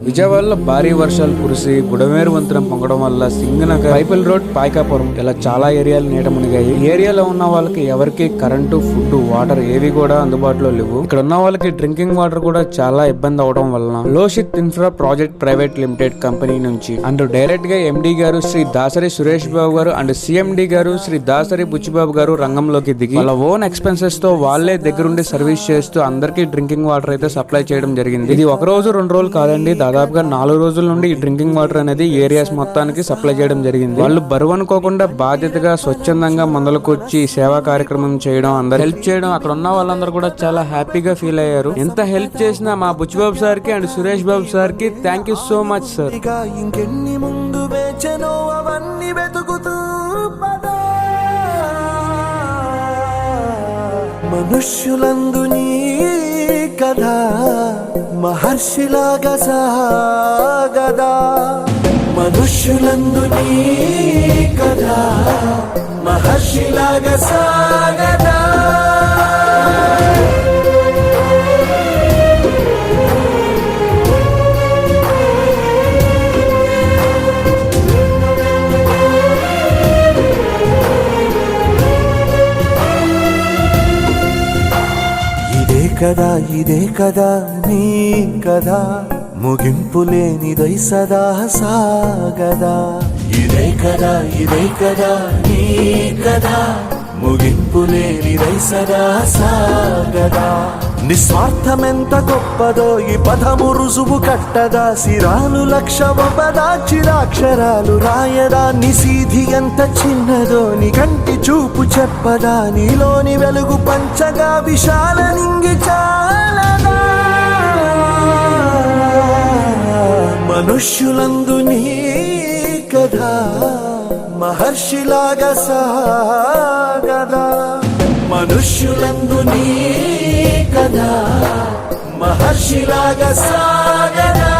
విజయవాడలో భారీ వర్షాలు కురిసి బుడమేరు వంతెన పొంగడం వల్ల సింగనగర్, పైపుల్ రోడ్, పాయకాపురం ఇలా చాలా ఏరియాలు నీట మునిగాయి. ఈ ఏరియాలో ఉన్న వాళ్ళకి ఎవరికి కరెంటు, ఫుడ్, వాటర్ ఏవి కూడా అందుబాటులో లేవు. ఇక్కడ ఉన్న వాళ్ళకి డ్రింకింగ్ వాటర్ కూడా చాలా ఇబ్బంది అవడం వలన Loshith infra project private limited company నుంచి అండ్ డైరెక్ట్ గా ఎండి గారు శ్రీ దాసరి సురేష్ బాబు గారు అండ్ సిఎండి గారు శ్రీ దాసరి బుచ్చిబాబు గారు రంగంలోకి దిగి వాళ్ళ ఓన్ ఎక్స్పెన్సెస్ తో వాళ్ళే దగ్గరుండి సర్వీస్ చేస్తూ అందరికీ డ్రింకింగ్ వాటర్ అయితే సప్లై చేయడం జరిగింది. ఇది ఒక రోజు 2 రోజులు కాదండి, దాదాపుగా 4 రోజుల నుండి ఈ డ్రింకింగ్ వాటర్ అనేది ఏరియాస్ మొత్తానికి సప్లై చేయడం జరిగింది. వాళ్ళు బరువు అనుకోకుండా బాధ్యతగా స్వచ్ఛందంగా మందలకు వచ్చి సేవా కార్యక్రమం చేయడం, అందరు హెల్ప్ చేయడం, అక్కడ ఉన్న వాళ్ళందరూ కూడా చాలా హ్యాపీగా ఫీల్ అయ్యారు. ఎంత హెల్ప్ చేసినా మా బుచ్చిబాబు సార్ కి అండ్ సురేష్ బాబు సార్ కి thank you so much sir. ఇంకెన్ని ముందు వేచనో అవన్నీ వెతుకుతూ మనుష్యులందు నీ కథ మహర్షిలాగా సాగదా, మనుష్యులందు నీ కథ మహర్షిలాగా సాగదా. ఇదే కదా నీ కదా ముగింపు లేనిదై సదా సాగదా. ఇదే కదా నీ కదా ముగింపు లేనిదై సదా సాగదా. నిస్వార్థమెంత గొప్పదో ఈ పదము రుజువు కట్టదా. సిరాలు లక్ష దాక్షరాక్షరాలు రాయదా. నిసీధి ఎంత చిన్నదో నీ కంటి చూపు చెప్పదా. నీలోని వెలుగు పంచగా విశాల నింగి చాలదా. మనుష్యులందు నీ కథ మహర్షిలాగా సాగదా. మనుష్యులందు నీ కథ మహర్షిలాగా సాగదా.